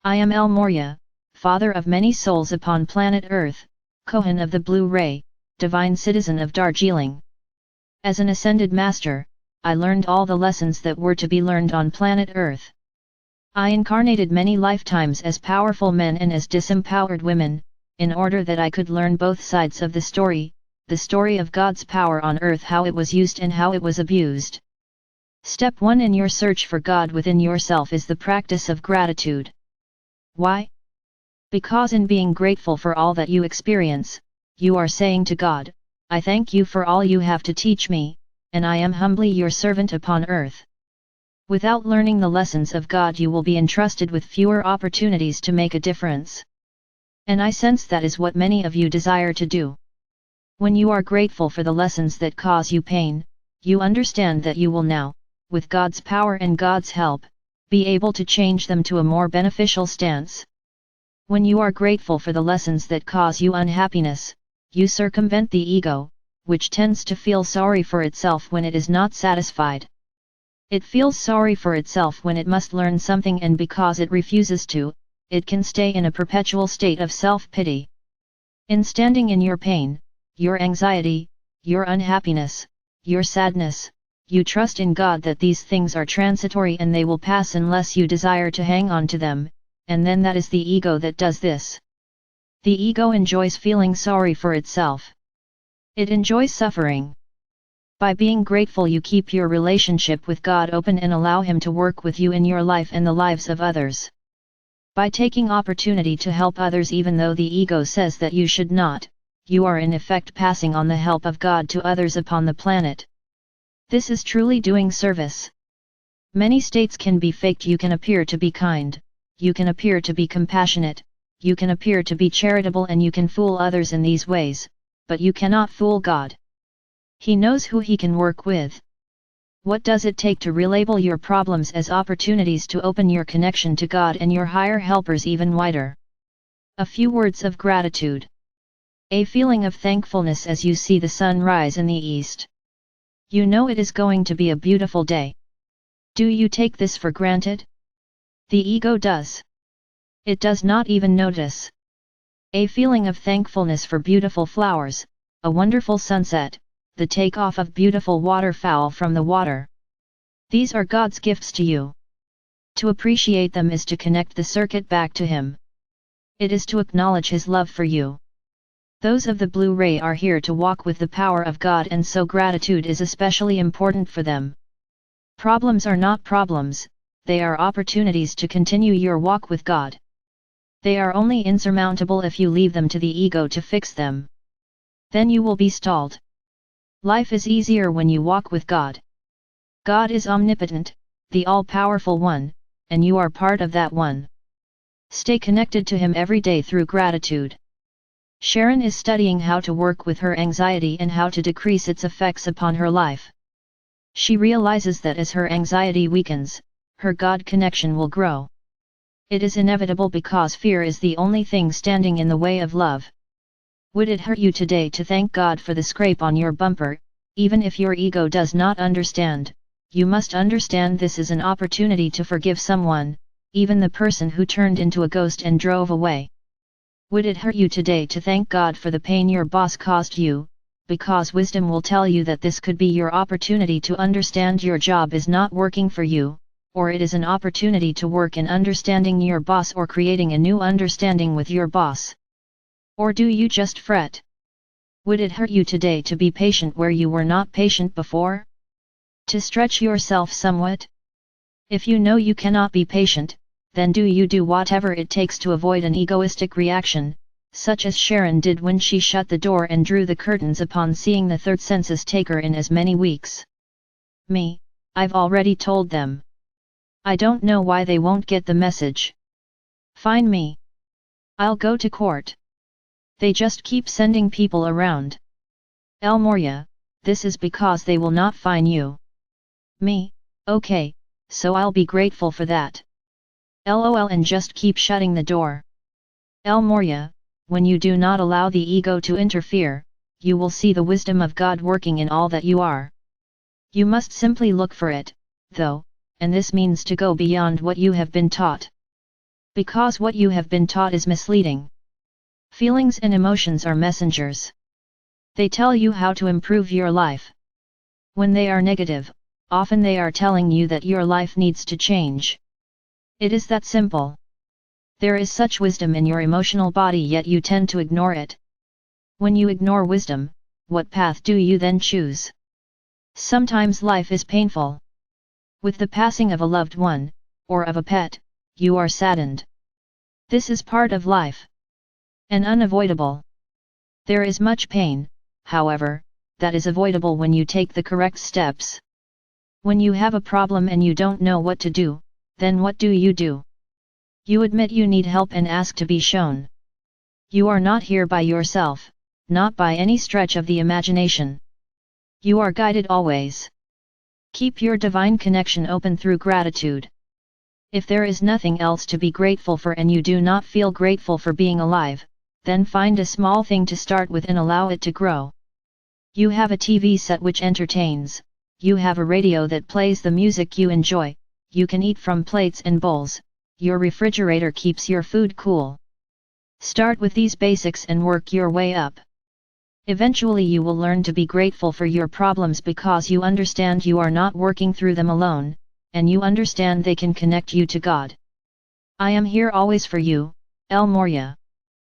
I am El Morya, father of many souls upon planet Earth, Kohan of the Blue Ray, divine citizen of Darjeeling. As an ascended master, I learned all the lessons that were to be learned on planet Earth. I incarnated many lifetimes as powerful men and as disempowered women, in order that I could learn both sides of the story of God's power on earth, how it was used and how it was abused. Step 1 in your search for God within yourself is the practice of gratitude. Why? Because in being grateful for all that you experience, you are saying to God, I thank you for all you have to teach me, and I am humbly your servant upon earth. Without learning the lessons of God, you will be entrusted with fewer opportunities to make a difference. And I sense that is what many of you desire to do. When you are grateful for the lessons that cause you pain, you understand that you will now, with God's power and God's help, be able to change them to a more beneficial stance. When you are grateful for the lessons that cause you unhappiness, you circumvent the ego, which tends to feel sorry for itself when it is not satisfied. It feels sorry for itself when it must learn something, and because it refuses to, it can stay in a perpetual state of self-pity. In standing in your pain, your anxiety, your unhappiness, your sadness, you trust in God that these things are transitory and they will pass unless you desire to hang on to them, and then that is the ego that does this. The ego enjoys feeling sorry for itself. It enjoys suffering. By being grateful, you keep your relationship with God open and allow Him to work with you in your life and the lives of others. By taking opportunity to help others even though the ego says that you should not, you are in effect passing on the help of God to others upon the planet. This is truly doing service. Many states can be faked. You can appear to be kind, you can appear to be compassionate, you can appear to be charitable, and you can fool others in these ways, but you cannot fool God. He knows who He can work with. What does it take to relabel your problems as opportunities to open your connection to God and your higher helpers even wider? A few words of gratitude. A feeling of thankfulness as you see the sun rise in the east. You know it is going to be a beautiful day. Do you take this for granted? The ego does. It does not even notice. A feeling of thankfulness for beautiful flowers, a wonderful sunset, the takeoff of beautiful waterfowl from the water. These are God's gifts to you. To appreciate them is to connect the circuit back to Him. It is to acknowledge His love for you. Those of the Blue Ray are here to walk with the power of God, and so gratitude is especially important for them. Problems are not problems, they are opportunities to continue your walk with God. They are only insurmountable if you leave them to the ego to fix them. Then you will be stalled. Life is easier when you walk with God. God is omnipotent, the all-powerful one, and you are part of that one. Stay connected to Him every day through gratitude. Sharon is studying how to work with her anxiety and how to decrease its effects upon her life. She realizes that as her anxiety weakens, her God connection will grow. It is inevitable because fear is the only thing standing in the way of love. Would it hurt you today to thank God for the scrape on your bumper? Even if your ego does not understand, you must understand this is an opportunity to forgive someone, even the person who turned into a ghost and drove away. Would it hurt you today to thank God for the pain your boss caused you, because wisdom will tell you that this could be your opportunity to understand your job is not working for you, or it is an opportunity to work in understanding your boss or creating a new understanding with your boss? Or do you just fret? Would it hurt you today to be patient where you were not patient before? To stretch yourself somewhat? If you know you cannot be patient, then do you do whatever it takes to avoid an egoistic reaction, such as Sharon did when she shut the door and drew the curtains upon seeing the third census taker in as many weeks. Me, I've already told them. I don't know why they won't get the message. Fine me. I'll go to court. They just keep sending people around. El Morya, this is because they will not fine you. Me, okay, so I'll be grateful for that. LOL, and just keep shutting the door. El Morya, when you do not allow the ego to interfere, you will see the wisdom of God working in all that you are. You must simply look for it, though, and this means to go beyond what you have been taught. Because what you have been taught is misleading. Feelings and emotions are messengers. They tell you how to improve your life. When they are negative, often they are telling you that your life needs to change. It is that simple. There is such wisdom in your emotional body, yet you tend to ignore it. When you ignore wisdom, what path do you then choose? Sometimes life is painful. With the passing of a loved one, or of a pet, you are saddened. This is part of life. And unavoidable. There is much pain, however, that is avoidable when you take the correct steps. When you have a problem and you don't know what to do, then what do? You admit you need help and ask to be shown. You are not here by yourself, not by any stretch of the imagination. You are guided always. Keep your divine connection open through gratitude. If there is nothing else to be grateful for and you do not feel grateful for being alive, then find a small thing to start with and allow it to grow. You have a TV set which entertains, you have a radio that plays the music you enjoy, you can eat from plates and bowls, your refrigerator keeps your food cool. Start with these basics and work your way up. Eventually you will learn to be grateful for your problems because you understand you are not working through them alone, and you understand they can connect you to God. I am here always for you, El Morya.